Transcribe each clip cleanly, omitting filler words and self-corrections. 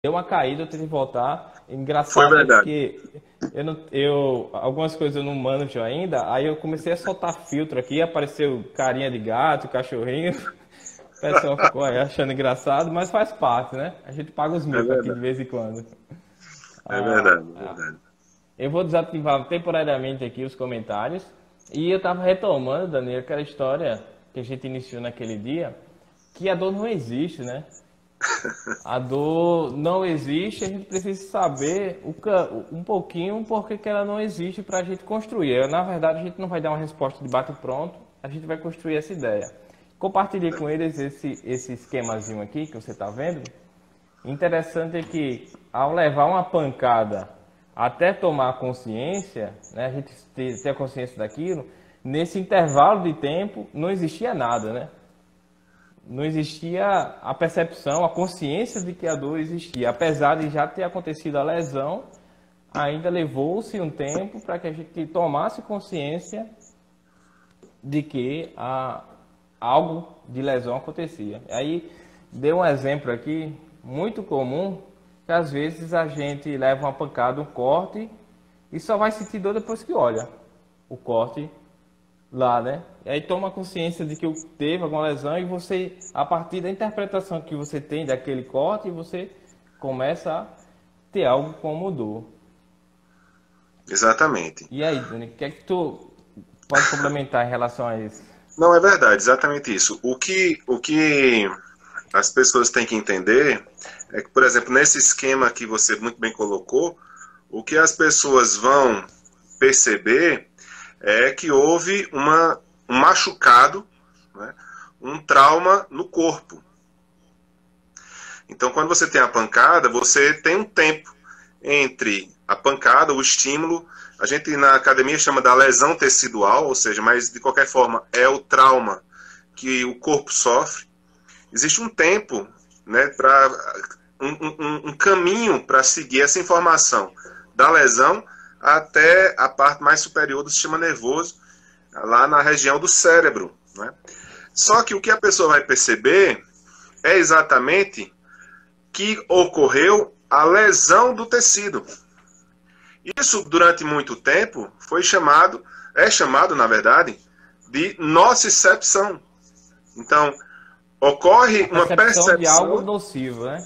deu uma caída, eu tive que voltar. Foi Engraçado é verdade. porque algumas coisas eu não manjo ainda, aí eu comecei a soltar filtro aqui, apareceu carinha de gato, cachorrinho. O pessoal ficou aí achando engraçado, mas faz parte, né? A gente paga os É micos aqui de verdade. vez em quando. É Ah, verdade, é ah, verdade. eu vou desativar temporariamente aqui os comentários. E eu tava retomando, Daniel, aquela história que a gente iniciou naquele dia, que a dor não existe, né? A dor não existe, a gente precisa saber um pouquinho por que ela não existe para a gente construir. Na verdade, a gente não vai dar uma resposta de bate-pronto, a gente vai construir essa ideia. Compartilhei com eles esse esquemazinho aqui que você está vendo. Interessante é que ao levar uma pancada até tomar consciência, né, a gente ter a consciência daquilo, nesse intervalo de tempo não existia nada, né? Não existia a percepção, a consciência de que a dor existia. Apesar de já ter acontecido a lesão, ainda levou-se um tempo para que a gente tomasse consciência de que algo de lesão acontecia. Aí, dei um exemplo aqui, muito comum, que às vezes a gente leva uma pancada, um corte, e só vai sentir dor depois que olha o corte lá, né? E aí toma consciência de que teve alguma lesão e você, a partir da interpretação que você tem daquele corte, você começa a ter algo como dor. Exatamente. E aí, Dani, o que é que tu pode complementar em relação a isso? Não, é verdade, exatamente isso. O que as pessoas têm que entender é que, por exemplo, nesse esquema que você muito bem colocou, o que as pessoas vão perceber é que houve um machucado, né, um trauma no corpo. Então, quando você tem a pancada, você tem um tempo entre a pancada, o estímulo. A gente na academia chama da lesão tecidual, ou seja, mas de qualquer forma é o trauma que o corpo sofre. Existe um tempo, né, para um caminho para seguir essa informação da lesão até a parte mais superior do sistema nervoso, lá na região do cérebro, né? Só que o que a pessoa vai perceber é exatamente que ocorreu a lesão do tecido. Isso, durante muito tempo, é chamado, na verdade, de nocicepção. Então, A ocorre uma percepção de algo percepção nocivo, né?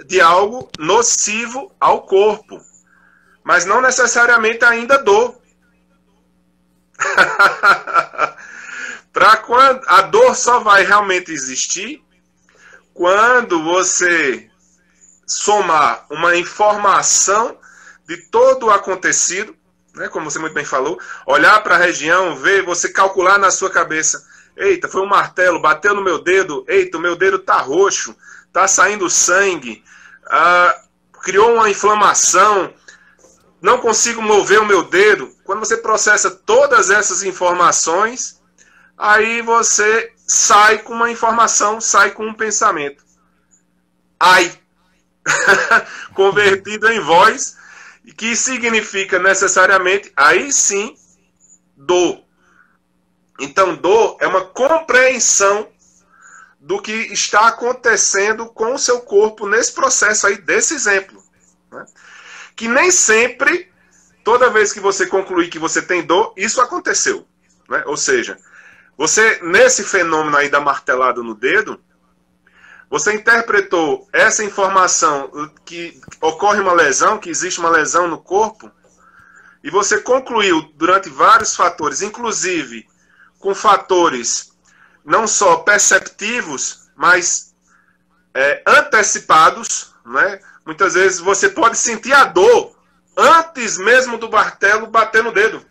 de algo nocivo ao corpo, mas não necessariamente ainda dor. Para quando a dor só vai realmente existir quando você somar uma informação de todo o acontecido, né, como você muito bem falou, olhar para a região, ver, você calcular na sua cabeça, eita, foi um martelo, bateu no meu dedo, eita, o meu dedo tá roxo, tá saindo sangue, criou uma inflamação, não consigo mover o meu dedo. Quando você processa todas essas informações, aí você sai com uma informação, sai com um pensamento. Ai, convertido em voz, que significa necessariamente, aí sim, dor. Então, dor é uma compreensão do que está acontecendo com o seu corpo nesse processo aí, desse exemplo, né? Que nem sempre, toda vez que você concluir que você tem dor, isso aconteceu, né? Ou seja, você, nesse fenômeno aí da martelada no dedo, você interpretou essa informação que ocorre uma lesão, que existe uma lesão no corpo, e você concluiu durante vários fatores, inclusive com fatores não só perceptivos, mas antecipados, né? Muitas vezes você pode sentir a dor antes mesmo do martelo bater no dedo.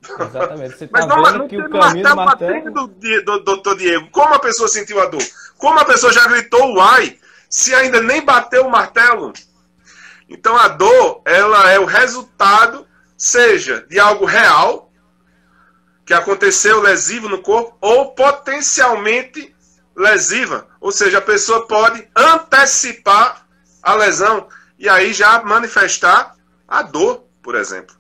Exatamente. Você Mas está não, vendo não que o teve caminho do martelo batendo martelo. do doutor Diego. Como a pessoa sentiu a dor? Como a pessoa já gritou uai, se ainda nem bateu o martelo? Então a dor, ela é o resultado, seja de algo real, que aconteceu lesivo no corpo, ou potencialmente lesiva. Ou seja, a pessoa pode antecipar a lesão e aí já manifestar a dor, por exemplo.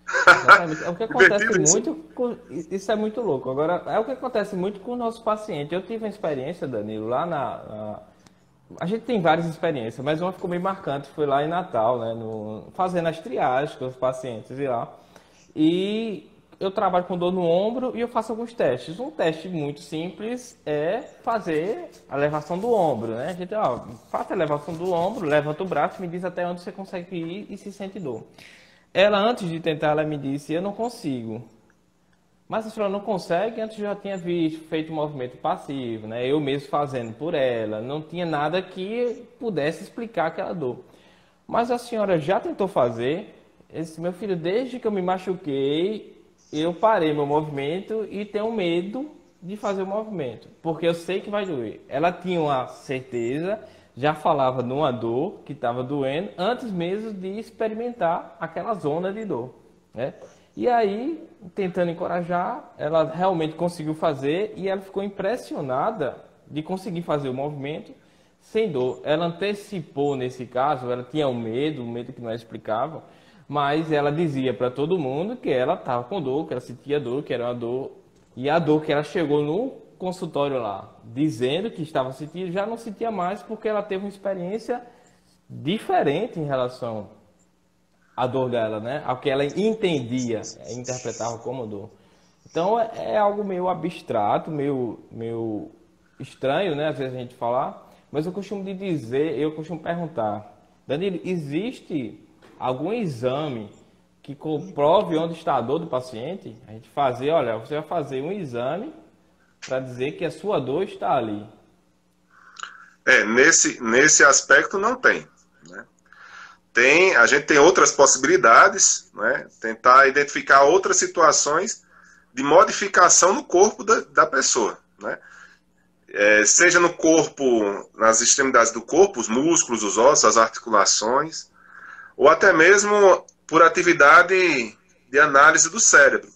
Exatamente. É o que acontece Divertido isso? muito. Isso é muito louco. Agora, é o que acontece muito com os nossos pacientes. Eu tive uma experiência, Danilo, lá A gente tem várias experiências, mas uma ficou bem marcante, foi lá em Natal, né, fazendo as triagens com os pacientes e lá. E eu trabalho com dor no ombro e eu faço alguns testes. Um teste muito simples é fazer a elevação do ombro, né? A gente, faça a elevação do ombro, levanta o braço, me diz até onde você consegue ir e se sente dor. Ela, antes de tentar, ela me disse, eu não consigo. Mas a senhora não consegue, antes eu já tinha feito um movimento passivo, né? Eu mesmo fazendo por ela, não tinha nada que pudesse explicar aquela dor. Mas a senhora já tentou fazer? Esse meu filho, desde que eu me machuquei, eu parei meu movimento e tenho medo de fazer o movimento, porque eu sei que vai doer. Ela tinha uma certeza, já falava numa dor que estava doendo, antes mesmo de experimentar aquela zona de dor, né? E aí, tentando encorajar, ela realmente conseguiu fazer e ela ficou impressionada de conseguir fazer o movimento sem dor. Ela antecipou nesse caso, ela tinha um medo que não é explicável, mas ela dizia para todo mundo que ela estava com dor, que ela sentia dor, que era uma dor. E a dor que ela chegou no consultório lá, dizendo que estava sentindo, já não sentia mais porque ela teve uma experiência diferente em relação a dor dela, né? Ao que ela entendia, interpretava como dor. Então é algo meio abstrato, meio estranho, né? Às vezes a gente falar, mas eu costumo perguntar, Danilo, existe algum exame que comprove onde está a dor do paciente? A gente olha, você vai fazer um exame para dizer que a sua dor está ali. Nesse aspecto não tem, né? A gente tem outras possibilidades, né? Tentar identificar outras situações de modificação no corpo da pessoa, né? Seja no corpo, nas extremidades do corpo, os músculos, os ossos, as articulações, ou até mesmo por atividade de análise do cérebro.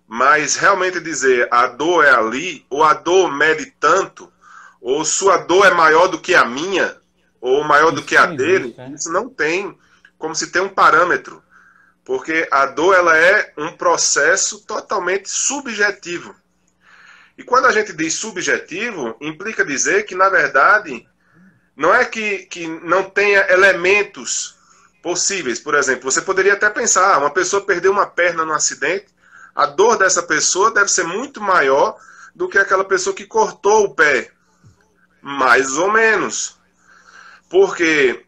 Mas realmente dizer a dor é ali, ou a dor mede tanto, ou sua dor é maior do que a minha, ou maior do que a dele, isso não tem como se ter um parâmetro. Porque a dor ela é um processo totalmente subjetivo. E quando a gente diz subjetivo, implica dizer que, na verdade, não é que não tenha elementos possíveis. Por exemplo, você poderia até pensar, uma pessoa perdeu uma perna no acidente, a dor dessa pessoa deve ser muito maior do que aquela pessoa que cortou o pé. Mais ou menos. Porque,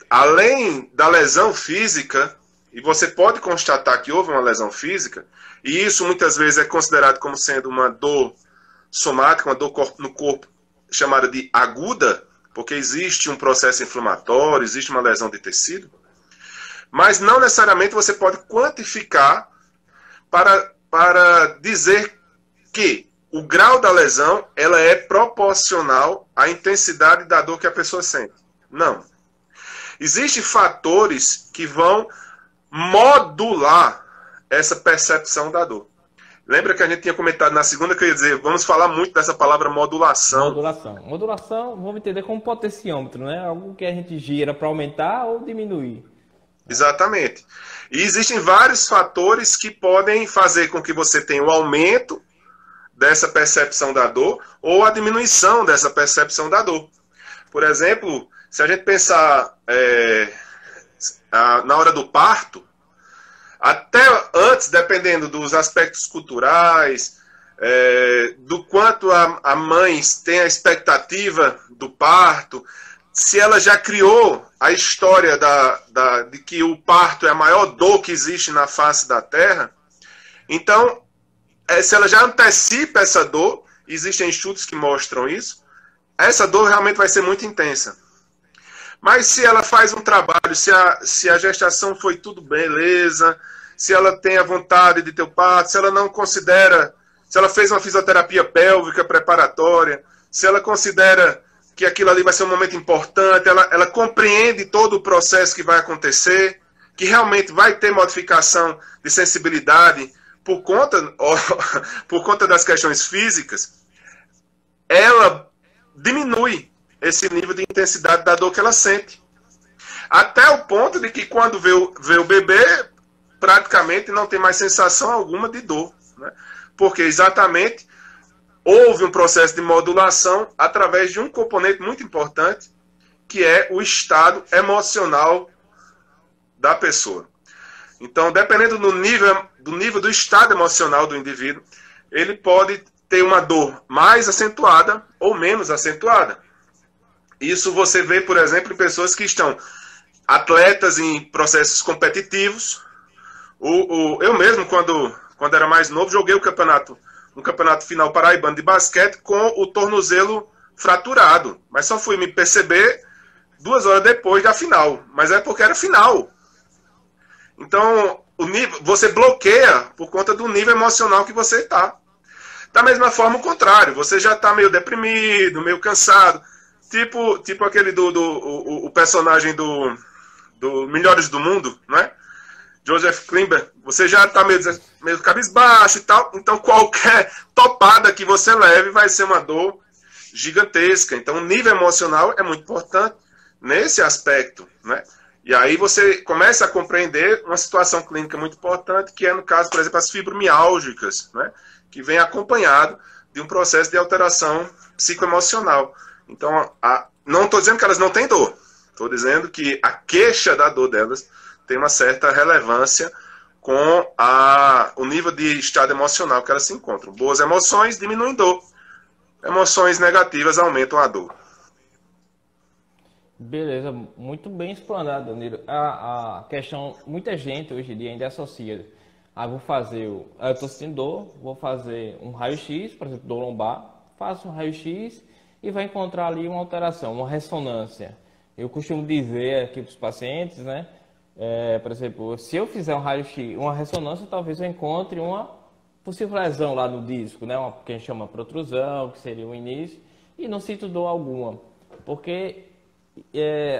além da lesão física, e você pode constatar que houve uma lesão física, e isso muitas vezes é considerado como sendo uma dor somática, uma dor no corpo chamada de aguda, porque existe um processo inflamatório, existe uma lesão de tecido, mas não necessariamente você pode quantificar para dizer que o grau da lesão ela é proporcional à intensidade da dor que a pessoa sente. Não. Existem fatores que vão modular essa percepção da dor. Lembra que a gente tinha comentado na segunda que eu ia dizer, vamos falar muito dessa palavra modulação. Modulação, vamos entender como potenciômetro, né? Algo que a gente gira para aumentar ou diminuir. Exatamente. E existem vários fatores que podem fazer com que você tenha um aumento dessa percepção da dor ou a diminuição dessa percepção da dor. Por exemplo, se a gente pensar na hora do parto, até antes, dependendo dos aspectos culturais, do quanto a mãe tem a expectativa do parto, se ela já criou a história de que o parto é a maior dor que existe na face da Terra, então, se ela já antecipa essa dor, existem estudos que mostram isso, essa dor realmente vai ser muito intensa. Mas se ela faz um trabalho, se a gestação foi tudo beleza, se ela tem a vontade de ter o parto, se ela não considera, se ela fez uma fisioterapia pélvica preparatória, se ela considera que aquilo ali vai ser um momento importante, ela compreende todo o processo que vai acontecer, que realmente vai ter modificação de sensibilidade por conta das questões físicas, ela diminui esse nível de intensidade da dor que ela sente. Até o ponto de que quando vê o bebê, praticamente não tem mais sensação alguma de dor, né? Porque exatamente houve um processo de modulação através de um componente muito importante, que é o estado emocional da pessoa. Então, dependendo do nível do estado emocional do indivíduo, ele pode ter uma dor mais acentuada ou menos acentuada. Isso você vê, por exemplo, em pessoas que estão atletas em processos competitivos. Eu mesmo, quando era mais novo, joguei um campeonato final paraibano de basquete com o tornozelo fraturado. Mas só fui me perceber 2 horas depois da final. Mas é porque era final. Então, você bloqueia por conta do nível emocional que você está. Da mesma forma, o contrário. Você já está meio deprimido, meio cansado. Tipo aquele o personagem do Melhores do Mundo, não é? Joseph Klimber. Você já está meio cabisbaixo e tal. Então, qualquer topada que você leve vai ser uma dor gigantesca. Então, o nível emocional é muito importante nesse aspecto, né? E aí você começa a compreender uma situação clínica muito importante, que é, no caso, por exemplo, as fibromialgicas, né? Que vem acompanhado de um processo de alteração psicoemocional. Então, não estou dizendo que elas não têm dor. Estou dizendo que a queixa da dor delas tem uma certa relevância com o nível de estado emocional que elas se encontram. Boas emoções diminuem dor. Emoções negativas aumentam a dor. Beleza, muito bem explanado, Danilo. A questão, muita gente hoje em dia ainda associa. Eu estou sentindo dor, vou fazer um raio-x, por exemplo, dor lombar, faço um raio-x e vai encontrar ali uma alteração, uma ressonância. Eu costumo dizer aqui para os pacientes, né? Por exemplo, se eu fizer um raio-x, uma ressonância, talvez eu encontre uma possível lesão lá no disco, né? Que a gente chama protrusão, que seria o início, e não sinto dor alguma, porque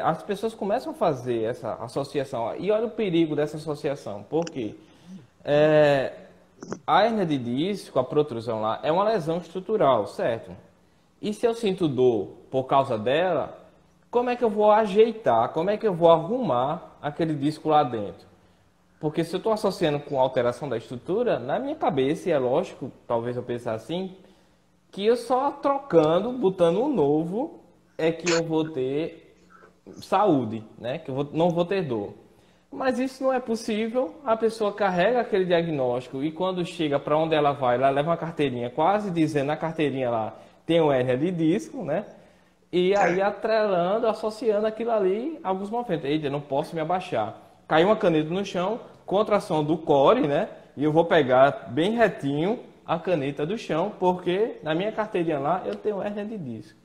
as pessoas começam a fazer essa associação. E olha o perigo dessa associação, por quê? A hérnia de disco, a protrusão lá, é uma lesão estrutural, certo? E se eu sinto dor por causa dela, como é que eu vou ajeitar, como é que eu vou arrumar aquele disco lá dentro? Porque se eu estou associando com alteração da estrutura, na minha cabeça, e é lógico, talvez eu pense assim, que eu só trocando, botando um novo, é que eu vou ter saúde, né? Que eu não vou ter dor. Mas isso não é possível, a pessoa carrega aquele diagnóstico e quando chega para onde ela vai, ela leva uma carteirinha, quase dizendo na carteirinha lá, tem um hérnia de disco, né? E aí atrelando, associando aquilo ali a alguns movimentos. Eita, eu não posso me abaixar. Caiu uma caneta no chão, contração do core, né? E eu vou pegar bem retinho a caneta do chão, porque na minha carteirinha lá eu tenho hérnia de disco.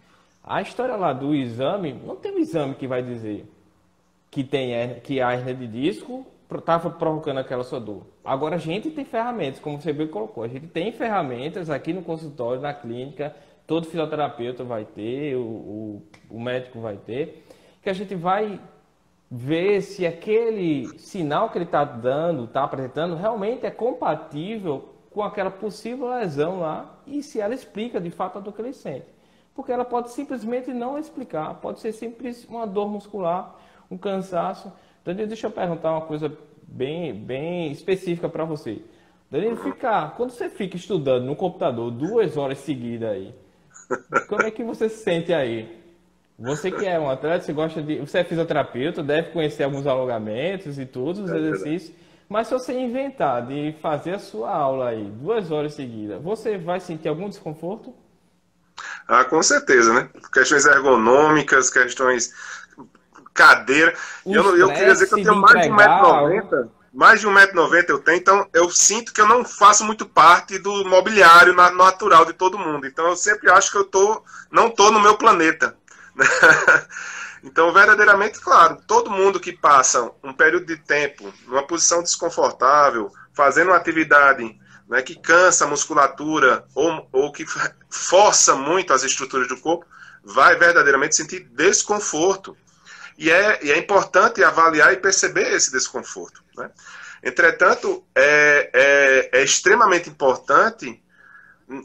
A história lá do exame, não tem um exame que vai dizer que a hérnia de disco estava provocando aquela sua dor. Agora a gente tem ferramentas, como você bem colocou, a gente tem ferramentas aqui no consultório, na clínica, todo fisioterapeuta vai ter, o médico vai ter, que a gente vai ver se aquele sinal que ele está dando, está apresentando, realmente é compatível com aquela possível lesão lá e se ela explica de fato a dor que ele sente. Porque ela pode simplesmente não explicar, pode ser simples uma dor muscular, um cansaço. Danilo, deixa eu perguntar uma coisa bem específica para você. Danilo, quando você fica estudando no computador 2 horas seguidas aí, como é que você se sente aí? Você que é um atleta, você é fisioterapeuta, deve conhecer alguns alongamentos e tudo, os exercícios. Mas se você inventar de fazer a sua aula aí 2 horas seguidas, você vai sentir algum desconforto? Com certeza, né? Questões ergonômicas, questões cadeira. Eu queria dizer que eu tenho mais de 1,90 m. Mais de 1,90 m eu tenho, então eu sinto que eu não faço muito parte do mobiliário natural de todo mundo. Então eu sempre acho que eu não estou no meu planeta. Então, verdadeiramente, claro, todo mundo que passa um período de tempo numa posição desconfortável, fazendo uma atividade, né, que cansa a musculatura ou que força muito as estruturas do corpo, vai verdadeiramente sentir desconforto. E é importante avaliar e perceber esse desconforto, né? Entretanto, é extremamente importante,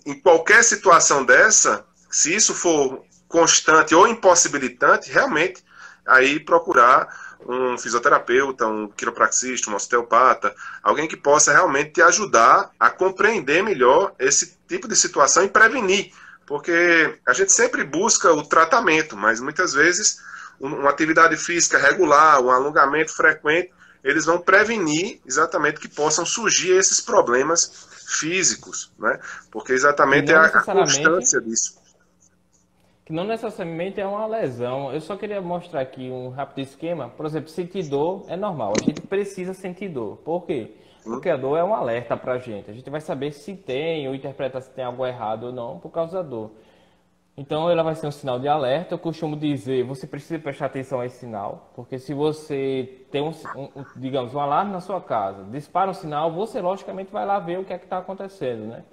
em qualquer situação dessa, se isso for constante ou impossibilitante, realmente, aí procurar um fisioterapeuta, um quiropraxista, um osteopata, alguém que possa realmente te ajudar a compreender melhor esse tipo de situação e prevenir, porque a gente sempre busca o tratamento, mas muitas vezes uma atividade física regular, um alongamento frequente, eles vão prevenir exatamente que possam surgir esses problemas físicos, né? Porque exatamente é a constância disso. Que não necessariamente é uma lesão. Eu só queria mostrar aqui um rápido esquema. Por exemplo, sentir dor é normal. A gente precisa sentir dor. Por quê? Porque a dor é um alerta pra gente. A gente vai saber se tem ou interpretar se tem algo errado ou não por causa da dor. Então ela vai ser um sinal de alerta. Eu costumo dizer, você precisa prestar atenção a esse sinal. Porque se você tem digamos, um alarme na sua casa, dispara um sinal, você logicamente vai lá ver o que é que está acontecendo, né?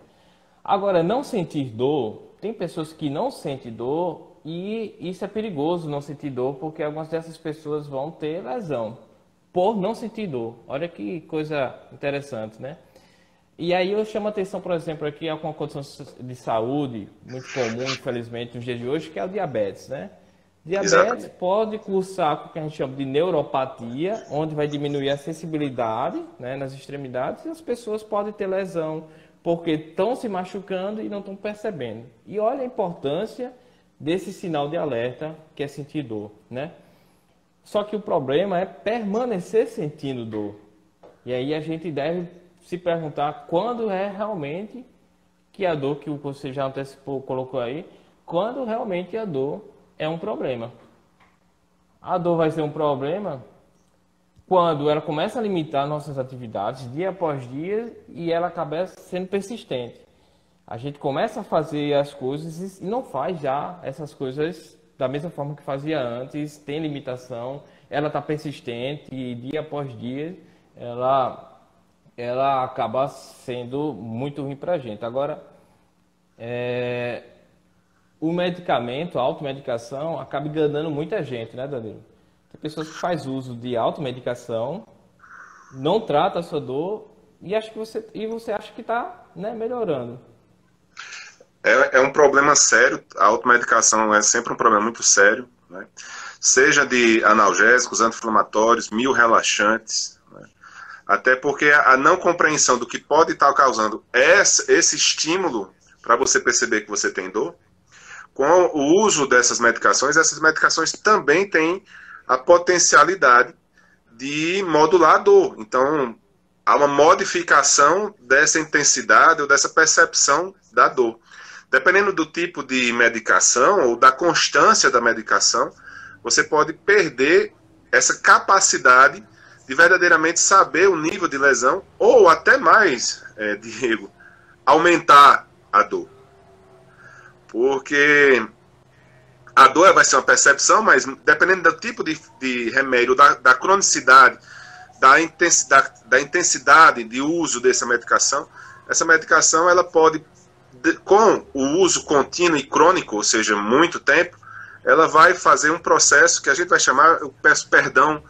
Agora, não sentir dor, tem pessoas que não sentem dor e isso é perigoso, não sentir dor, porque algumas dessas pessoas vão ter lesão por não sentir dor. Olha que coisa interessante, né? E aí eu chamo a atenção, por exemplo, aqui a uma condição de saúde muito comum, infelizmente, nos dias de hoje, que é o diabetes, né? Diabetes Exatamente. Pode cursar com o que a gente chama de neuropatia, onde vai diminuir a sensibilidade, né, nas extremidades, e as pessoas podem ter lesão, porque estão se machucando e não estão percebendo. E olha a importância desse sinal de alerta que é sentir dor, né? Só que o problema é permanecer sentindo dor. E aí a gente deve se perguntar quando é realmente que a dor que você já antecipou, colocou aí, quando realmente a dor é um problema. A dor vai ser um problema quando ela começa a limitar nossas atividades dia após dia e ela acaba sendo persistente. A gente começa a fazer as coisas e não faz já essas coisas da mesma forma que fazia antes, tem limitação, ela está persistente e dia após dia ela acaba sendo muito ruim para a gente. Agora, o medicamento, a automedicação, acaba enganando muita gente, né, Danilo? Tem pessoas que fazem uso de automedicação, não trata a sua dor e você acha que está, né, melhorando. É um problema sério, a automedicação é sempre um problema muito sério, né? Seja de analgésicos, anti-inflamatórios, relaxantes, né? Até porque a não compreensão do que pode estar causando esse estímulo para você perceber que você tem dor, com o uso dessas medicações, essas medicações também têm a potencialidade de modular a dor. Então, há uma modificação dessa intensidade ou dessa percepção da dor. Dependendo do tipo de medicação ou da constância da medicação, você pode perder essa capacidade de verdadeiramente saber o nível de lesão ou até mais, Diego, aumentar a dor. Porque a dor vai ser uma percepção, mas dependendo do tipo de remédio, da cronicidade, da intensidade de uso dessa medicação, essa medicação ela pode, com o uso contínuo e crônico, ou seja, muito tempo, ela vai fazer um processo que a gente vai chamar, eu peço perdão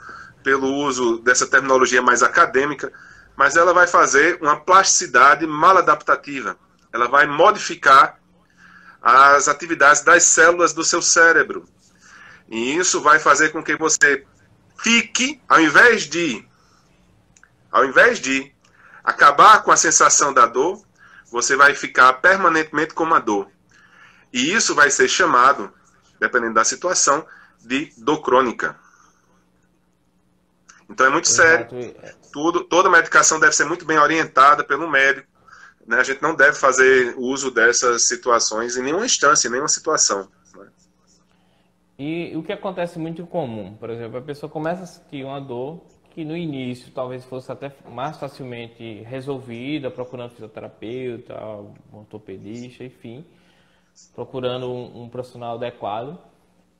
pelo uso dessa terminologia mais acadêmica, mas ela vai fazer uma plasticidade maladaptativa. Ela vai modificar as atividades das células do seu cérebro. E isso vai fazer com que você fique, ao invés de acabar com a sensação da dor, você vai ficar permanentemente com uma dor. E isso vai ser chamado, dependendo da situação, de dor crônica. Então é muito sério. Toda medicação deve ser muito bem orientada pelo médico. Né? A gente não deve fazer uso dessas situações em nenhuma instância, em nenhuma situação. Né? E o que acontece muito comum, por exemplo, a pessoa começa a sentir uma dor que no início talvez fosse até mais facilmente resolvida, procurando fisioterapeuta, um ortopedista, enfim, procurando um profissional adequado.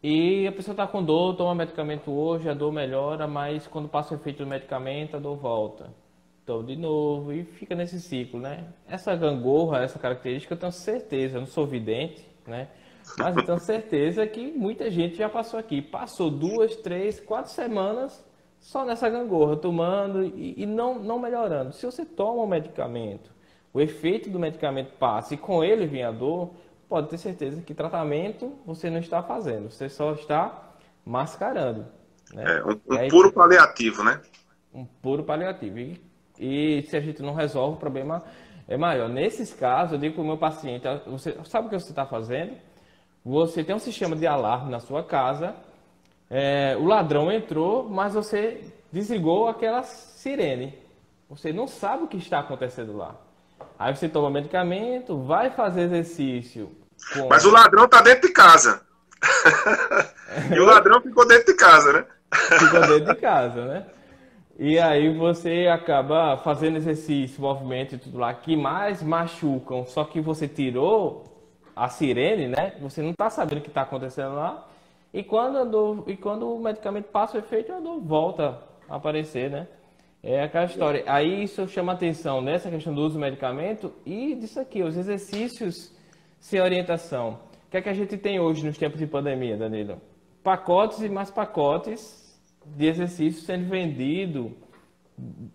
E a pessoa está com dor, toma medicamento hoje, a dor melhora, mas quando passa o efeito do medicamento, a dor volta. Então, de novo, e fica nesse ciclo, né? Essa gangorra, essa característica, eu tenho certeza, eu não sou vidente, né? Mas eu tenho certeza que muita gente já passou aqui. Passou 2, 3, 4 semanas só nessa gangorra, tomando e não melhorando. Se você toma um medicamento, o efeito do medicamento passa e com ele vem a dor, pode ter certeza que tratamento você não está fazendo, você só está mascarando. Né? Um puro paliativo, né? Um puro paliativo. E se a gente não resolve, o problema é maior. Nesses casos, eu digo para o meu paciente, você sabe o que você está fazendo? Você tem um sistema de alarme na sua casa, O ladrão entrou, mas você desligou aquela sirene. Você não sabe o que está acontecendo lá. Aí você toma medicamento, vai fazer exercício. Mas o ladrão tá dentro de casa. E o ladrão ficou dentro de casa, né? Ficou dentro de casa, né? E aí você acaba fazendo exercício, movimento e tudo lá que mais machucam. Só que você tirou a sirene, né? Você não tá sabendo o que está acontecendo lá. E quando o medicamento passa o efeito, a dor volta a aparecer, né? É aquela história. Aí isso chama atenção nessa questão do uso do medicamento e disso aqui, os exercícios sem orientação. O que é que a gente tem hoje nos tempos de pandemia, Danilo? Pacotes e mais pacotes de exercícios sendo vendido.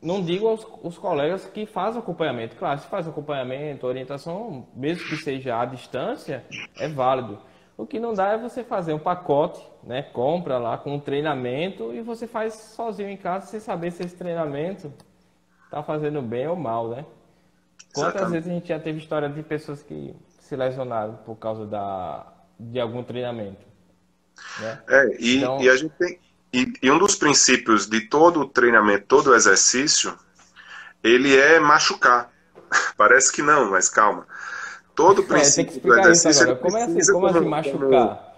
Não digo aos colegas que fazem acompanhamento. Claro, se faz acompanhamento, orientação, mesmo que seja à distância, é válido. O que não dá é você fazer um pacote, né? Compra lá com um treinamento e você faz sozinho em casa sem saber se esse treinamento está fazendo bem ou mal, né? Quantas vezes a gente já teve história de pessoas que se lesionaram por causa de algum treinamento, né? Então, E a gente tem, e um dos princípios de todo o treinamento, todo o exercício, ele é machucar. Parece que não, mas calma. Todo tem que princípio do explicar isso exercício agora. Como assim machucar?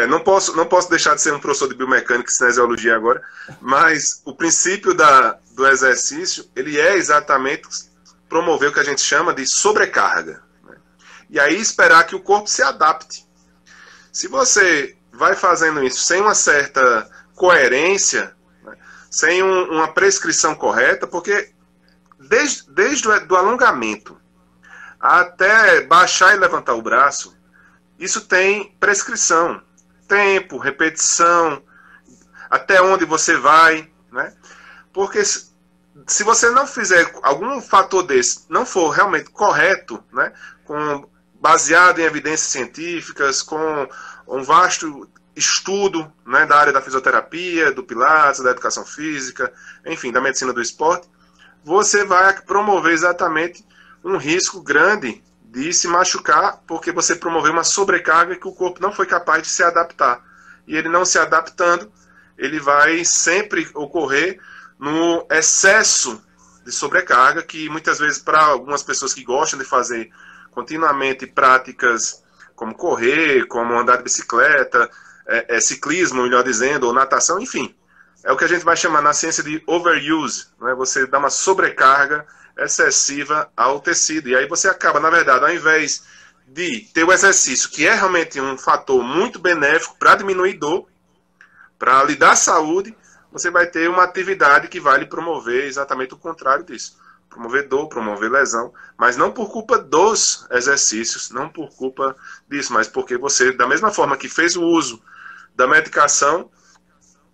não posso deixar de ser um professor de biomecânica e cinesiologia agora, mas o princípio do exercício, ele é exatamente promover o que a gente chama de sobrecarga, né? E aí esperar que o corpo se adapte. Se você vai fazendo isso sem uma certa coerência, né, sem uma prescrição correta, porque desde o alongamento até baixar e levantar o braço, isso tem prescrição. Tempo, repetição, até onde você vai, né? Porque se você não fizer algum fator desse, não for realmente correto, né? Baseado em evidências científicas, com um vasto estudo, né, da área da fisioterapia, do Pilates, da educação física, enfim, da medicina do esporte, você vai promover exatamente um risco grande de se machucar, porque você promoveu uma sobrecarga que o corpo não foi capaz de se adaptar. E ele não se adaptando, ele vai sempre ocorrer no excesso de sobrecarga, que muitas vezes para algumas pessoas que gostam de fazer continuamente práticas como correr, como andar de bicicleta, ciclismo, melhor dizendo, ou natação, enfim. É o que a gente vai chamar na ciência de overuse, né? Você dá uma sobrecarga excessiva ao tecido. E aí você acaba, na verdade, ao invés de ter o exercício, que é realmente um fator muito benéfico para diminuir dor, para lhe dar saúde, você vai ter uma atividade que vai lhe promover exatamente o contrário disso. Promover dor, promover lesão, mas não por culpa dos exercícios, não por culpa disso, mas porque você, da mesma forma que fez o uso da medicação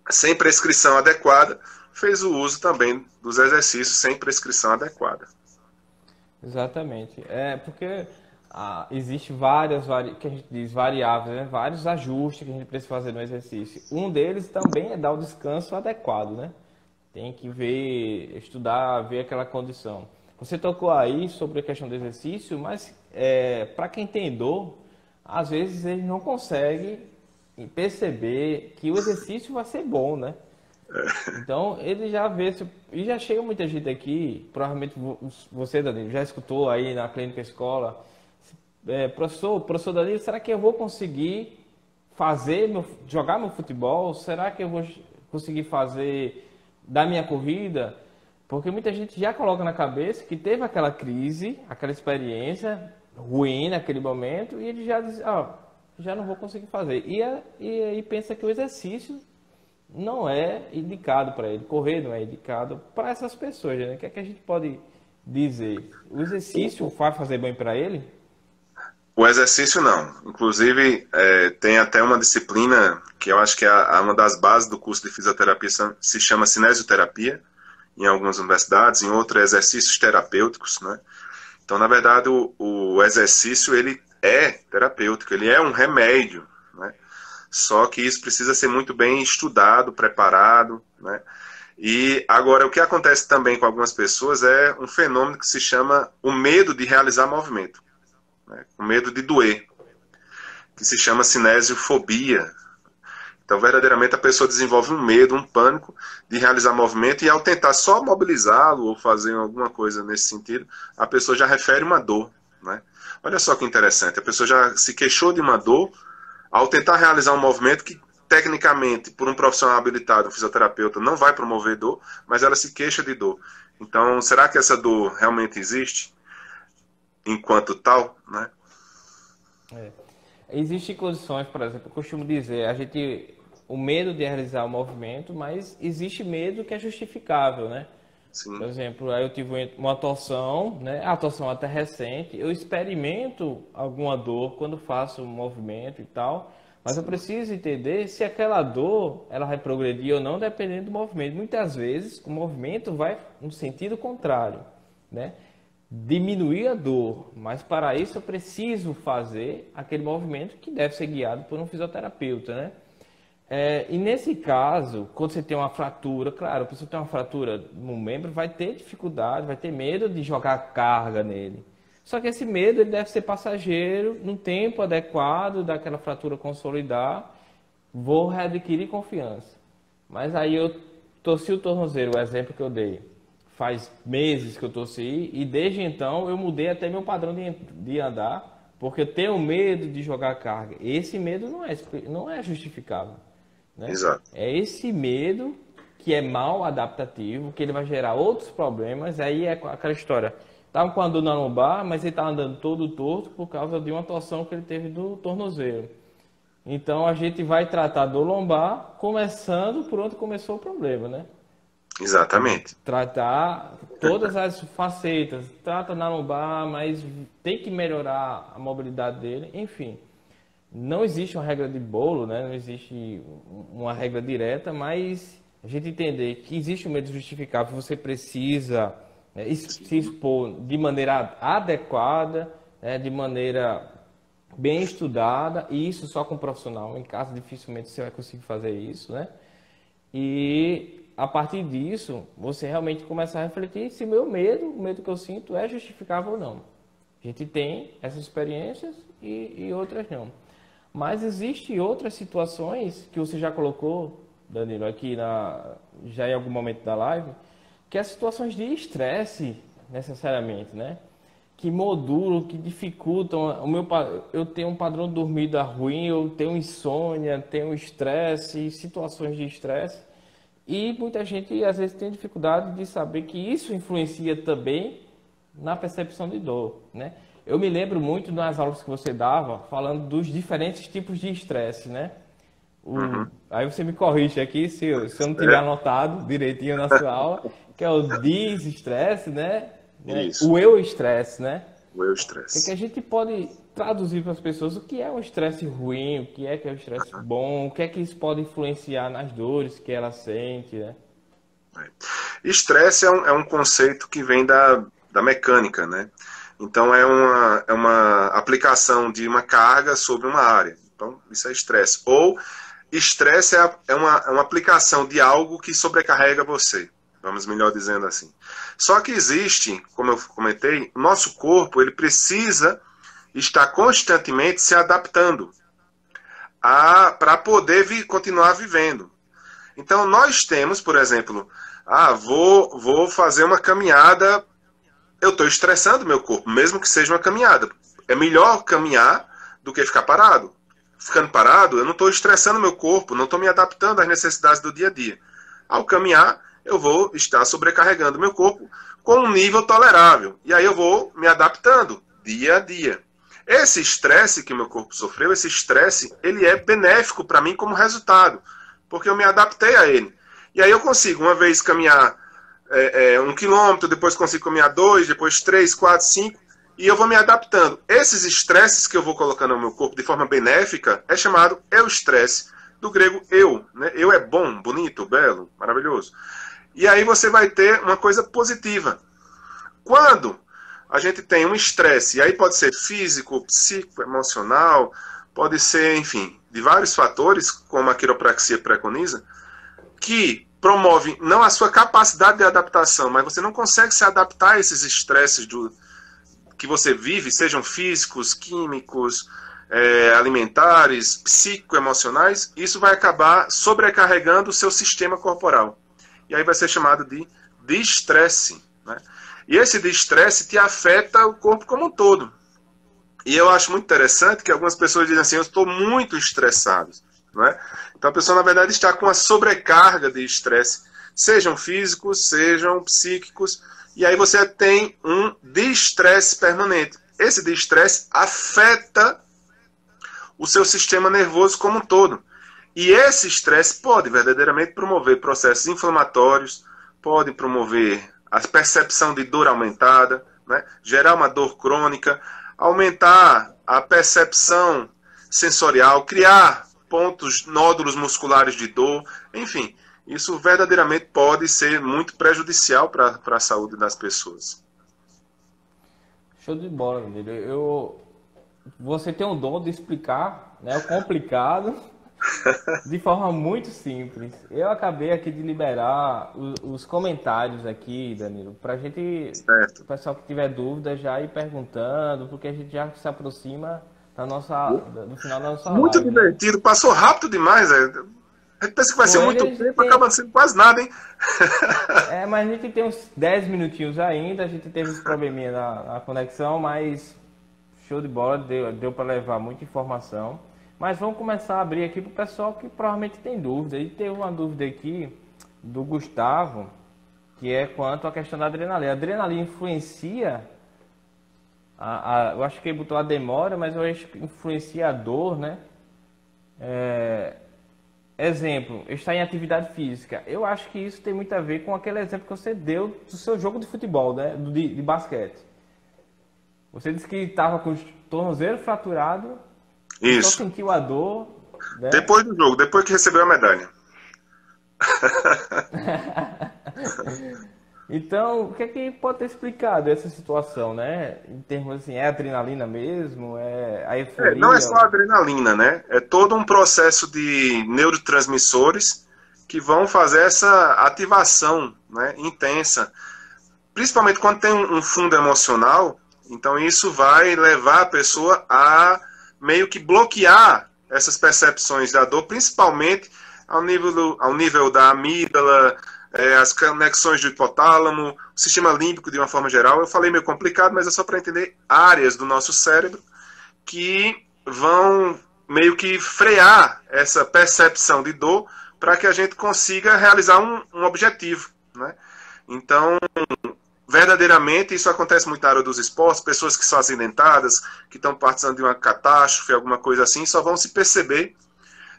sem prescrição adequada, fez o uso também dos exercícios sem prescrição adequada. Exatamente. Porque existe várias que a gente diz variáveis, né? Vários ajustes que a gente precisa fazer no exercício. Um deles também é dar o descanso adequado, né? Tem que ver, estudar, ver aquela condição. Você tocou aí sobre a questão do exercício, mas para quem tem dor, às vezes ele não consegue perceber que o exercício vai ser bom, né? Então ele já vê, e já chega muita gente aqui, provavelmente você, Danilo, já escutou aí na clínica escola, professor Danilo, será que eu vou conseguir jogar meu futebol? Será que eu vou conseguir dar minha corrida? Porque muita gente já coloca na cabeça que teve aquela crise, aquela experiência ruim naquele momento, e ele já diz, já não vou conseguir fazer. E aí pensa que o exercício não é indicado para ele, correr não é indicado para essas pessoas, né? O que é que a gente pode dizer? O exercício vai fazer bem para ele? O exercício não. Inclusive, tem até uma disciplina que eu acho que é uma das bases do curso de fisioterapia, se chama cinesioterapia, em algumas universidades, em outras exercícios terapêuticos, né? Então, na verdade, o exercício ele é terapêutico, ele é um remédio, né? Só que isso precisa ser muito bem estudado, preparado, né? E agora, o que acontece também com algumas pessoas é um fenômeno que se chama o medo de realizar movimento, né? O medo de doer, que se chama cinesiofobia. Então, verdadeiramente, a pessoa desenvolve um medo, um pânico de realizar movimento, e ao tentar só mobilizá-lo ou fazer alguma coisa nesse sentido, a pessoa já refere uma dor, né? Olha só que interessante, a pessoa já se queixou de uma dor ao tentar realizar um movimento que, tecnicamente, por um profissional habilitado, um fisioterapeuta, não vai promover dor, mas ela se queixa de dor. Então, será que essa dor realmente existe enquanto tal, né? Existem condições, por exemplo, eu costumo dizer, o medo de realizar o movimento, mas existe medo que é justificável, né? Sim. Por exemplo, aí eu tive uma torção, né? A torção até recente, eu experimento alguma dor quando faço um movimento e tal, mas eu preciso entender se aquela dor ela vai progredir ou não, dependendo do movimento. Muitas vezes o movimento vai no sentido contrário, né? Diminuir a dor, mas para isso eu preciso fazer aquele movimento que deve ser guiado por um fisioterapeuta, né? E nesse caso, quando você tem uma fratura, claro, a pessoa tem uma fratura no membro, vai ter dificuldade, vai ter medo de jogar carga nele. Só que esse medo ele deve ser passageiro, no tempo adequado daquela fratura consolidar, vou readquirir confiança. Mas aí eu torci o tornozelo, o exemplo que eu dei. Faz meses que eu torci e desde então eu mudei até meu padrão de andar, porque eu tenho medo de jogar carga. Esse medo não é justificável, né? Exato. É esse medo que é mal adaptativo, que ele vai gerar outros problemas. Aí é aquela história. Estava com a dor na lombar, mas ele está andando todo torto por causa de uma torção que ele teve do tornozelo. Então a gente vai tratar do lombar começando por onde começou o problema, né? Exatamente. Tratar todas as facetas, trata na lombar, mas tem que melhorar a mobilidade dele, enfim. Não existe uma regra de bolo, né? Não existe uma regra direta, mas a gente entender que existe um medo justificável, você precisa se expor de maneira adequada, de maneira bem estudada, e isso só com um profissional. Em casa, dificilmente você vai conseguir fazer isso, né? E a partir disso, você realmente começa a refletir se o medo que eu sinto é justificável ou não. A gente tem essas experiências e outras não. Mas existem outras situações que você já colocou, Danilo, aqui já em algum momento da live, que é situações de estresse, necessariamente, né? Que modulam, que dificultam. Eu tenho um padrão de dormida ruim, eu tenho insônia, tenho estresse, situações de estresse. E muita gente, às vezes, tem dificuldade de saber que isso influencia também na percepção de dor, né? Eu me lembro muito nas aulas que você dava, falando dos diferentes tipos de estresse, né? Aí você me corrige aqui se eu não tiver anotado direitinho na sua aula, que é o disestresse, né? Isso. O eu-estresse, né? O eu-estresse. O que a gente pode traduzir para as pessoas o que é um estresse ruim, o que é o estresse bom, o que é que isso pode influenciar nas dores que ela sente, né? Estresse é um conceito que vem da mecânica, né? Então é uma aplicação de uma carga sobre uma área. Então isso é estresse. Ou estresse é uma aplicação de algo que sobrecarrega você. Vamos melhor dizendo assim. Só que existe, como eu comentei, o nosso corpo ele precisa estar constantemente se adaptando para poder continuar vivendo. Então nós temos, por exemplo, vou fazer uma caminhada, eu estou estressando meu corpo, mesmo que seja uma caminhada. É melhor caminhar do que ficar parado. Ficando parado, eu não estou estressando meu corpo, não estou me adaptando às necessidades do dia a dia. Ao caminhar, eu vou estar sobrecarregando meu corpo com um nível tolerável. E aí eu vou me adaptando dia a dia. Esse estresse que meu corpo sofreu, esse estresse, ele é benéfico para mim como resultado, porque eu me adaptei a ele. E aí eu consigo, uma vez, caminhar 1 quilômetro, depois consigo caminhar 2, depois 3, 4, 5, e eu vou me adaptando. Esses estresses que eu vou colocando no meu corpo de forma benéfica é chamado eu-estresse, do grego eu. Né? Eu é bom, bonito, belo, maravilhoso. E aí você vai ter uma coisa positiva. Quando a gente tem um estresse, e aí pode ser físico, psíquico, emocional, pode ser, enfim, de vários fatores, como a quiropraxia preconiza, que promove não a sua capacidade de adaptação, mas você não consegue se adaptar a esses estresses que você vive, sejam físicos, químicos, alimentares, psicoemocionais, isso vai acabar sobrecarregando o seu sistema corporal. E aí vai ser chamado de estresse, né? E esse estresse te afeta o corpo como um todo. E eu acho muito interessante que algumas pessoas dizem assim, eu estou muito estressado, né? Então a pessoa, na verdade, está com uma sobrecarga de estresse, sejam físicos, sejam psíquicos, e aí você tem um estresse permanente. Esse estresse afeta o seu sistema nervoso como um todo. E esse estresse pode verdadeiramente promover processos inflamatórios, pode promover a percepção de dor aumentada, né? Gerar uma dor crônica, aumentar a percepção sensorial, criar nódulos musculares de dor, enfim, isso verdadeiramente pode ser muito prejudicial para a saúde das pessoas. Show de bola, Danilo. Você tem o dom de explicar, né, o complicado de forma muito simples. Eu acabei aqui de liberar os comentários aqui, Danilo, para a gente, certo. O pessoal que tiver dúvida já ir perguntando, porque a gente já se aproxima do final da nossa muito live. Divertido, né? Passou rápido demais. A gente pensa que vai ser muito tempo, acaba sendo quase nada, hein? Mas a gente tem uns 10 minutinhos ainda, a gente teve esse probleminha na conexão, mas show de bola, deu para levar muita informação. Mas vamos começar a abrir aqui para o pessoal que provavelmente tem dúvida. E teve uma dúvida aqui do Gustavo, que é quanto à questão da adrenalina. A adrenalina influencia, eu acho que ele botou a demora, mas eu acho que influencia a dor, né? Exemplo, está em atividade física. Eu acho que isso tem muito a ver com aquele exemplo que você deu do seu jogo de futebol, né? De basquete. Você disse que estava com o tornozelo fraturado. Isso. Só sentiu a dor, né? Depois do jogo, depois que recebeu a medalha. Então, o que é que pode ter explicado essa situação, né? Em termos assim, é adrenalina mesmo? É a euforia? Não é só a adrenalina, né? É todo um processo de neurotransmissores que vão fazer essa ativação, né, intensa. Principalmente quando tem um fundo emocional, então isso vai levar a pessoa a meio que bloquear essas percepções da dor, principalmente ao nível da amígdala, as conexões do hipotálamo, o sistema límbico de uma forma geral. Eu falei meio complicado, mas é só para entender áreas do nosso cérebro que vão meio que frear essa percepção de dor para que a gente consiga realizar um objetivo, né? Então, verdadeiramente, isso acontece muito na área dos esportes, pessoas que são acidentadas, que estão participando de uma catástrofe, alguma coisa assim, só vão se perceber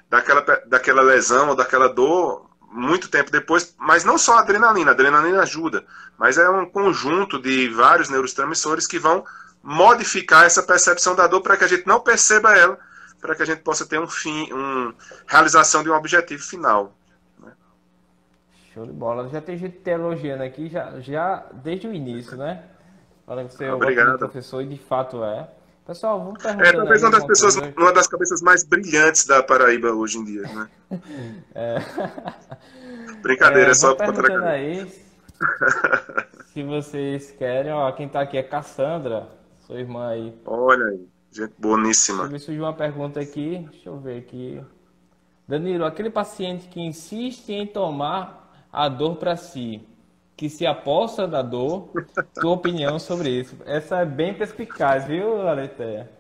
daquela lesão ou daquela dor muito tempo depois, mas não só a adrenalina ajuda, mas é um conjunto de vários neurotransmissores que vão modificar essa percepção da dor para que a gente não perceba ela, para que a gente possa ter realização de um objetivo final. Show de bola. Já tem gente te elogiando aqui, já desde o início, né? Falando que você é um professor e de fato é. Pessoal, vamos perguntar. Talvez uma das cabeças mais brilhantes da Paraíba hoje em dia, né? Brincadeira, só por conta da aí, se vocês querem, ó, quem tá aqui é Cassandra, sua irmã aí. Olha aí, gente boníssima. Deixa eu ver se surgiu uma pergunta aqui, deixa eu ver aqui. Danilo, aquele paciente que insiste em tomar a dor para si, que se aposta da dor, tua opinião sobre isso? Essa é bem perspicaz, viu, Aletheia?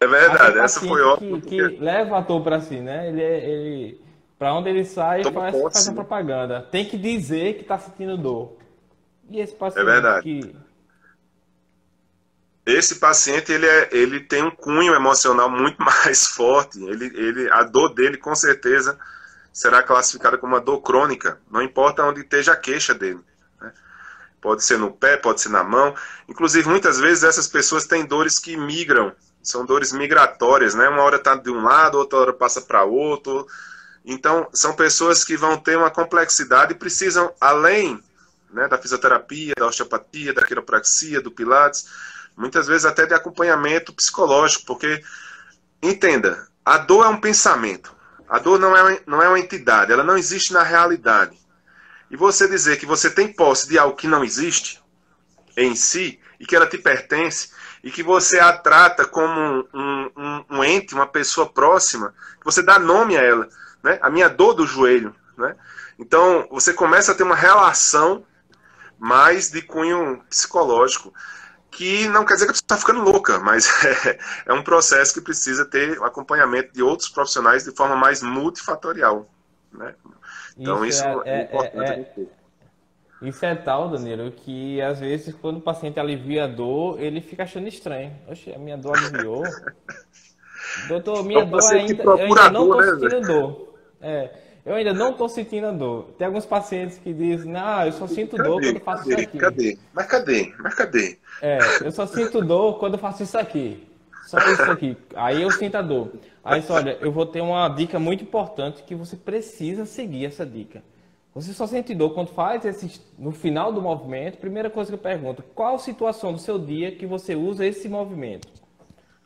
É verdade, essa foi ótima. Que leva a dor para si, né? Ele para onde ele sai, faz uma propaganda. Tem que dizer que está sentindo dor. E esse paciente Esse paciente, ele tem um cunho emocional muito mais forte. A dor dele, com certeza, será classificada como uma dor crônica, não importa onde esteja a queixa dele, né? Pode ser no pé, pode ser na mão. Inclusive, muitas vezes, essas pessoas têm dores que migram, são dores migratórias, né? Uma hora está de um lado, outra hora passa para outro. Então, são pessoas que vão ter uma complexidade e precisam, além, né, da fisioterapia, da osteopatia, da quiropraxia, do pilates, muitas vezes até de acompanhamento psicológico, porque, entenda, a dor é um pensamento. A dor não é uma entidade, ela não existe na realidade. E você dizer que você tem posse de algo que não existe em si, e que ela te pertence, e que você a trata como um ente, uma pessoa próxima, que você dá nome a ela, né? A minha dor do joelho, né? Então, você começa a ter uma relação mais de cunho psicológico, que não quer dizer que a pessoa está ficando louca, mas é um processo que precisa ter o acompanhamento de outros profissionais de forma mais multifatorial, né? Então, isso é importante. Isso é tal, Danilo, que às vezes quando o paciente alivia a dor, ele fica achando estranho. Oxe, a minha dor aliviou. Doutor, É minha um dor paciente que eu procura ainda a não dor, estou né, sentindo velho? dor. Eu ainda não estou sentindo a dor. Tem alguns pacientes que dizem, não, eu só sinto dor quando Cadê? eu faço isso Cadê? aqui. Cadê? Mas cadê? Mas cadê? Eu só sinto dor quando eu faço isso aqui. Só isso aqui. Aí eu sinto a dor. Aí, só, olha, eu vou ter uma dica muito importante que você precisa seguir essa dica. Você só sente dor quando faz no final do movimento. Primeira coisa que eu pergunto, qual situação do seu dia que você usa esse movimento?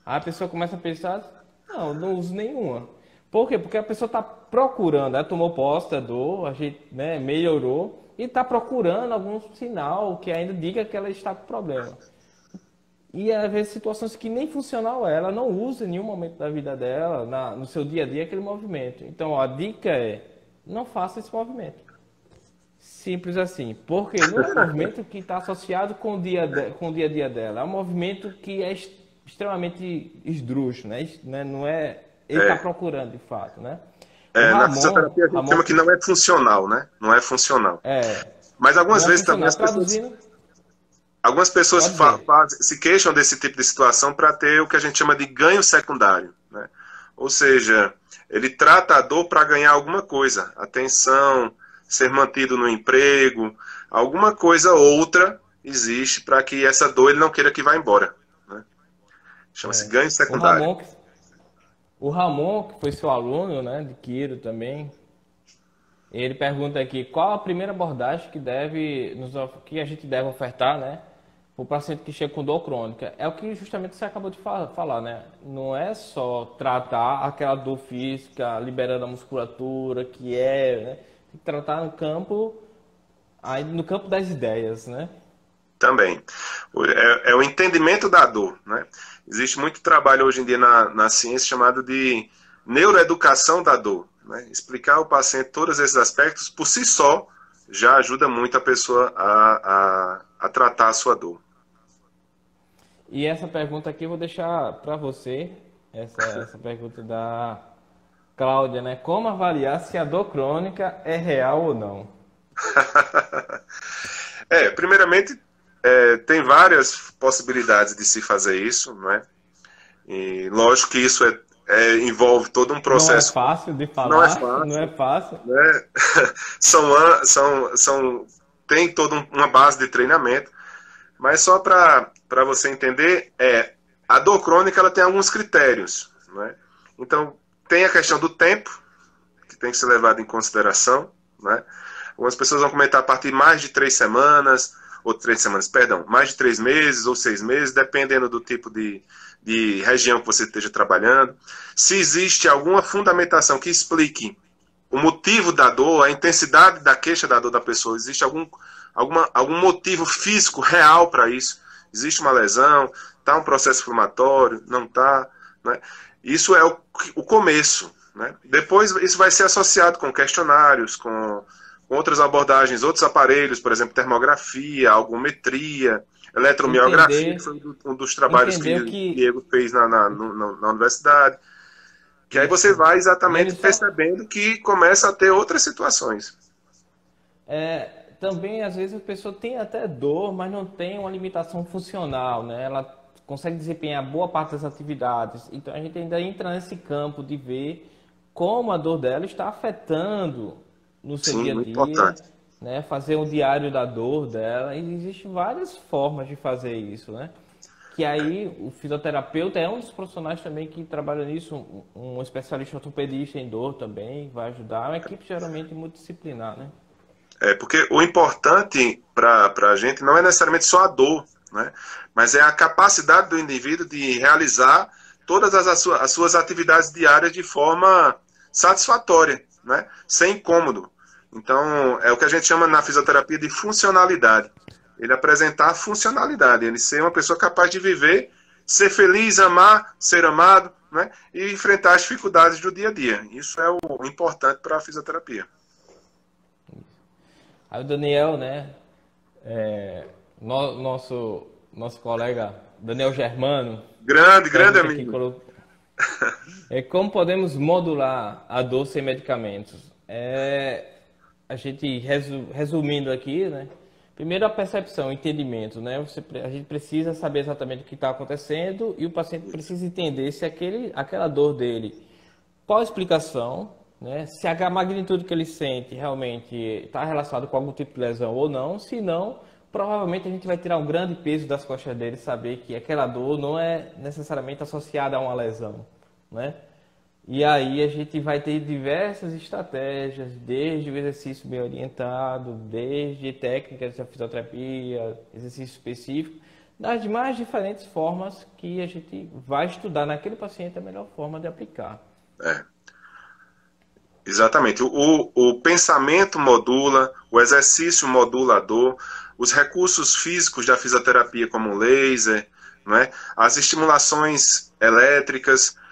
Aí a pessoa começa a pensar, não uso nenhuma. Por quê? Porque a pessoa está procurando, ela tomou posse da dor, a gente, né, melhorou, e está procurando algum sinal que ainda diga que ela está com problema. E às vezes situações que nem funcional ela não usa em nenhum momento da vida dela, no seu dia a dia, aquele movimento. Então a dica é, não faça esse movimento. Simples assim. Porque não é um movimento que está associado com o dia a dia dela. É um movimento que é extremamente esdrúxulo, né? Não é... Ele está É, procurando, de fato, né? O na fisioterapia a gente Ramon, chama que não é funcional, né? Não é funcional. Mas algumas não é vezes também funcional. Traduzindo, algumas pessoas pode dizer. se queixam desse tipo de situação para ter o que a gente chama de ganho secundário, né? Ou seja, ele trata a dor para ganhar alguma coisa, atenção, ser mantido no emprego, alguma coisa outra existe para que essa dor ele não queira que vá embora, né? Chama-se ganho O secundário. Ramon, o Ramon, que foi seu aluno, né, de Quiro também, ele pergunta aqui qual a primeira abordagem que a gente deve ofertar, né, para o paciente que chega com dor crônica. É o que justamente você acabou de falar, né? Não é só tratar aquela dor física, liberando a musculatura, né? Tem que tratar aí no campo das ideias, né? Também. É o entendimento da dor, né? Existe muito trabalho hoje em dia na ciência chamado de neuroeducação da dor, né? Explicar ao paciente todos esses aspectos, por si só, já ajuda muito a pessoa a tratar a sua dor. E essa pergunta aqui eu vou deixar para você, essa pergunta da Cláudia, né? Como avaliar se a dor crônica é real ou não? Primeiramente, tem várias possibilidades de se fazer isso, né? E lógico que isso envolve todo um Não é processo. fácil de Não é falar, não é fácil, fácil. né? Tem toda uma base de treinamento, mas só para você entender, a dor crônica ela tem alguns critérios, né? Então, tem a questão do tempo, que tem que ser levado em consideração, né? Algumas pessoas vão comentar a partir de mais de 3 semanas, ou 3 semanas, perdão, mais de 3 meses ou 6 meses, dependendo do tipo de região que você esteja trabalhando. Se existe alguma fundamentação que explique o motivo da dor, a intensidade da queixa da dor da pessoa, existe algum motivo físico real para isso? Existe uma lesão? Está um processo inflamatório? Não está? Né? Isso é o começo, né? Depois isso vai ser associado com questionários, com outras abordagens, outros aparelhos, por exemplo, termografia, algometria, eletromiografia, Entender, que foi um dos trabalhos entender que o que... Diego fez na universidade. Que aí você Isso. vai exatamente Denis, só... percebendo que começa a ter outras situações. Também, às vezes, a pessoa tem até dor, mas não tem uma limitação funcional, né? Ela consegue desempenhar boa parte das atividades. Então, a gente ainda entra nesse campo de ver como a dor dela está afetando no seu Sim, dia a muito dia, importante. né? Fazer um diário da dor dela. E existem várias formas de fazer isso, né? Que aí o fisioterapeuta é um dos profissionais também que trabalha nisso, um especialista ortopedista em dor também vai ajudar. É uma equipe geralmente multidisciplinar, né? Porque o importante para a gente não é necessariamente só a dor, né? Mas é a capacidade do indivíduo de realizar todas as suas atividades diárias de forma satisfatória, né? Sem incômodo. Então, é o que a gente chama na fisioterapia de funcionalidade. Ele apresentar a funcionalidade, ele ser uma pessoa capaz de viver, ser feliz, amar, ser amado, né, e enfrentar as dificuldades do dia a dia. Isso é o importante para a fisioterapia. Aí o Daniel, né, nosso colega Daniel Germano, Grande pergunta aqui, amigo. como podemos modular a dor sem medicamentos? A gente, resumindo aqui, né? Primeiro a percepção, o entendimento, né? A gente precisa saber exatamente o que está acontecendo e o paciente precisa entender se aquela dor dele, qual a explicação, né? Se a magnitude que ele sente realmente está relacionada com algum tipo de lesão ou não. Se não, provavelmente a gente vai tirar um grande peso das costas dele, saber que aquela dor não é necessariamente associada a uma lesão, né? E aí a gente vai ter diversas estratégias, desde o exercício bem orientado, desde técnicas de fisioterapia, exercício específico, das mais diferentes formas que a gente vai estudar naquele paciente a melhor forma de aplicar. Exatamente. O pensamento modula, o exercício modulador, os recursos físicos da fisioterapia, como o laser, né? As estimulações elétricas.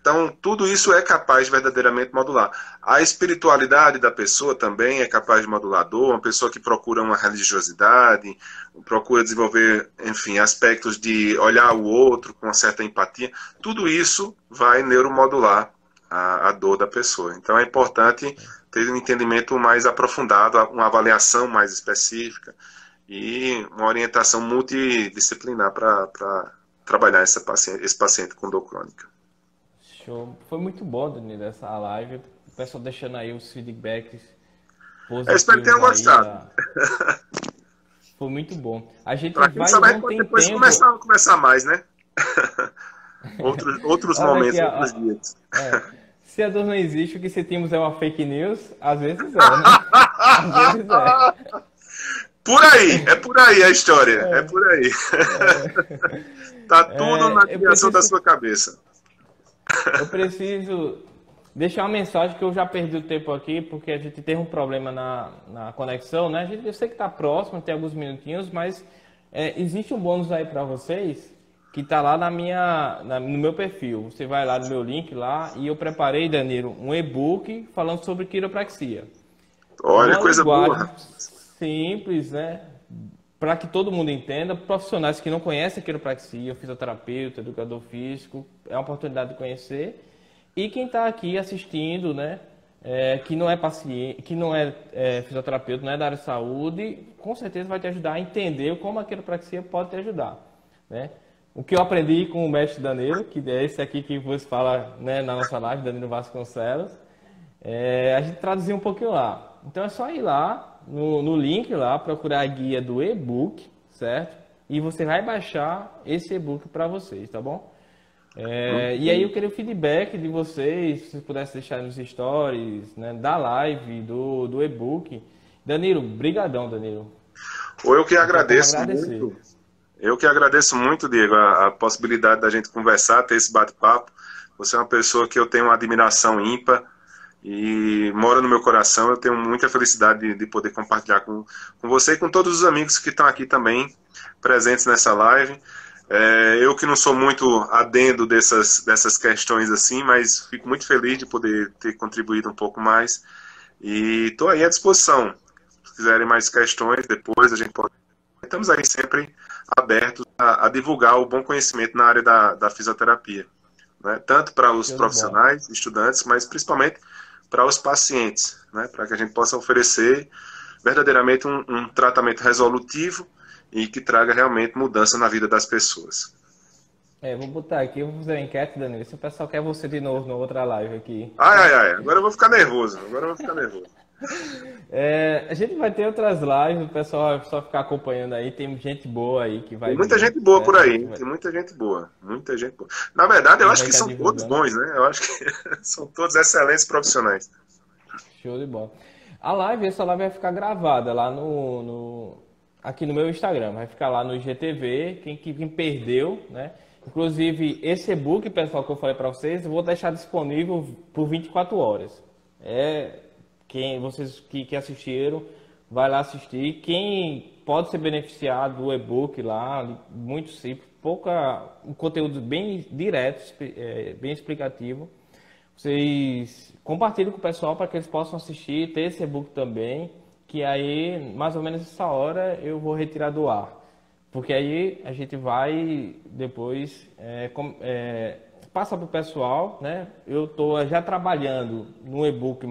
Então, tudo isso é capaz de verdadeiramente modular. A espiritualidade da pessoa também é capaz de modular a dor. Uma pessoa que procura uma religiosidade, procura desenvolver, enfim, aspectos de olhar o outro com uma certa empatia. Tudo isso vai neuromodular a dor da pessoa. Então, é importante ter um entendimento mais aprofundado, uma avaliação mais específica e uma orientação multidisciplinar para trabalhar esse paciente com dor crônica. Show. Foi muito bom, Danilo, essa live. O pessoal deixando aí os feedbacks positivos. Eu espero que tenham gostado. Foi muito bom. A gente vai não pode tem depois tempo. Começar mais, né? outros momentos, aqui, outros dias. Se a dor não existe, o que sentimos é uma fake news? Às vezes é, né? Às vezes é. Por aí a história. É por aí. Tá tudo na criação da sua cabeça. Eu preciso deixar uma mensagem que eu já perdi o tempo aqui, porque a gente teve um problema na conexão, né? Eu sei que está próximo, tem alguns minutinhos, mas existe um bônus aí para vocês que está lá no meu perfil. Você vai lá no meu link lá e eu preparei, Danilo, um e-book falando sobre quiropraxia. Olha, coisa boa. Simples, né? Para que todo mundo entenda, profissionais que não conhecem a quiropraxia, fisioterapeuta, educador físico, é uma oportunidade de conhecer. E quem está aqui assistindo, né, que não é paciente, que não é fisioterapeuta, não é da área de saúde, com certeza vai te ajudar a entender como a quiropraxia pode te ajudar, né? O que eu aprendi com o mestre Danilo, que é esse aqui que você fala, né, na nossa live, Danilo Vasconcelos, a gente traduziu um pouquinho lá. Então é só ir lá, no link lá, procurar a guia do e-book, certo? E você vai baixar esse e-book para vocês, tá bom? E aí eu queria o feedback de vocês, se vocês pudessem deixar nos stories, né, da live, do e-book. Danilo, brigadão, Danilo. Eu que agradeço muito. Eu que agradeço muito, Diego, a possibilidade da gente conversar, ter esse bate-papo. Você é uma pessoa que eu tenho uma admiração ímpar e mora no meu coração. Eu tenho muita felicidade de poder compartilhar com você e com todos os amigos que estão aqui também presentes nessa live. Eu que não sou muito adendo dessas questões assim, mas fico muito feliz de poder ter contribuído um pouco mais. E estou aí à disposição. Se quiserem mais questões, depois a gente pode... Estamos aí sempre abertos a divulgar o bom conhecimento na área da fisioterapia, né? Tanto para os profissionais, estudantes, mas principalmente para os pacientes, né? Para que a gente possa oferecer verdadeiramente um tratamento resolutivo e que traga realmente mudança na vida das pessoas. Vou botar aqui, eu vou fazer uma enquete, Danilo, se o pessoal quer você de novo na outra live aqui. Agora eu vou ficar nervoso, A gente vai ter outras lives, o pessoal vai só ficar acompanhando aí, tem gente boa aí que vai... Tem muita gente boa por aí, tem muita gente boa. Na verdade, eu acho que são todos bons, né? Eu acho que são todos excelentes profissionais. Show de bola. Essa live vai ficar gravada lá aqui no meu Instagram, vai ficar lá no IGTV, quem perdeu, né? Inclusive, esse e-book, pessoal, que eu falei para vocês, eu vou deixar disponível por 24 horas. Vocês que assistiram, vai lá assistir. Quem pode ser beneficiado do e-book lá, muito simples, um conteúdo bem direto, bem explicativo. Vocês compartilhem com o pessoal para que eles possam assistir, ter esse e-book também, que aí, mais ou menos essa hora, eu vou retirar do ar. Porque aí a gente vai depois, passa para o pessoal, né? Eu estou já trabalhando no e-book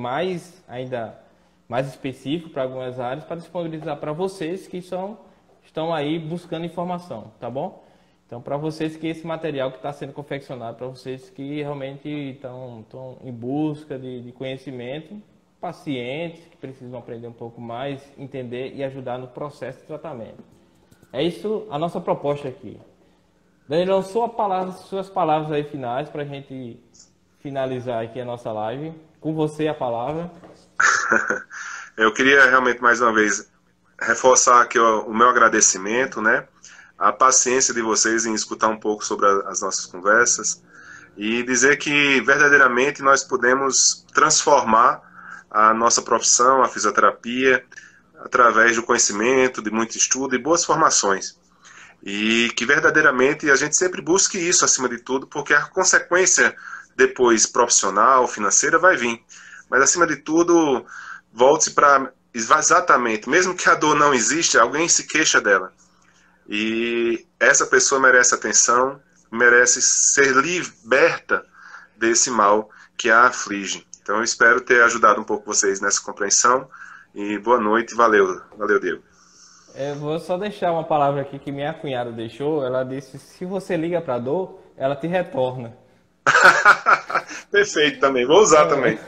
ainda mais específico para algumas áreas, para disponibilizar para vocês que estão aí buscando informação, tá bom? Então, para vocês que esse material que está sendo confeccionado, para vocês que realmente estão em busca de conhecimento, pacientes que precisam aprender um pouco mais, entender e ajudar no processo de tratamento. É isso a nossa proposta aqui. Danilão, suas palavras aí finais para a gente finalizar aqui a nossa live. Com você a palavra. Eu queria realmente mais uma vez reforçar aqui o meu agradecimento, né? A paciência de vocês em escutar um pouco sobre as nossas conversas e dizer que verdadeiramente nós podemos transformar a nossa profissão, a fisioterapia, através do conhecimento, de muito estudo e boas formações. E que verdadeiramente a gente sempre busque isso acima de tudo, porque a consequência depois profissional, financeira vai vir. Mas acima de tudo, volte-se para exatamente, mesmo que a dor não existe, alguém se queixa dela. E essa pessoa merece atenção, merece ser liberta desse mal que a aflige. Então eu espero ter ajudado um pouco vocês nessa compreensão. E boa noite, valeu Diego. Eu vou só deixar uma palavra aqui que minha cunhada deixou. Ela disse, se você liga para dor, ela te retorna. Perfeito também, vou usar também.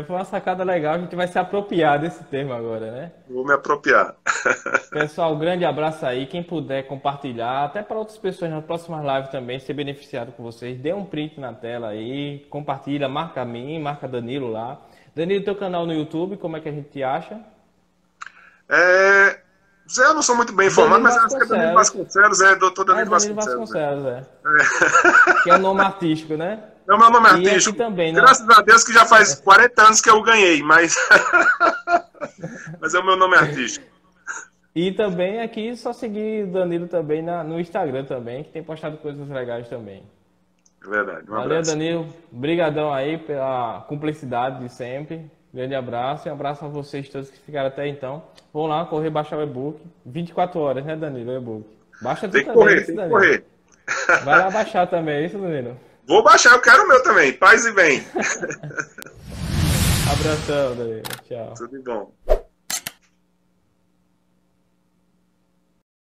Foi uma sacada legal, a gente vai se apropriar desse termo agora, né? Vou me apropriar. Pessoal, grande abraço aí, quem puder compartilhar, até para outras pessoas nas próximas lives também, ser beneficiado com vocês, dê um print na tela aí, compartilha, marca a mim, marca Danilo lá. Danilo, teu canal no YouTube, como é que a gente te acha? Eu não sou muito bem informado, mas acho que é Danilo Vasconcelos, doutor Danilo Vasconcelos. Que é o nome artístico, né? É o meu nome artístico. Também, né? Graças a Deus que já faz 40 anos que eu ganhei, mas é o meu nome artístico. E também aqui só seguir o Danilo também no Instagram também, que tem postado coisas legais também. É verdade. Valeu, Danilo. Obrigadão aí pela cumplicidade de sempre. Grande abraço e um abraço a vocês todos que ficaram até então. Vão lá correr, baixar o e-book. 24 horas, né, Danilo? O e-book. Baixa tu tem que também. Correr, tem que correr. Vai lá baixar também, é isso, Danilo? Vou baixar, eu quero o meu também. Paz e bem. Abração, Danilo. Tchau. Tudo de bom.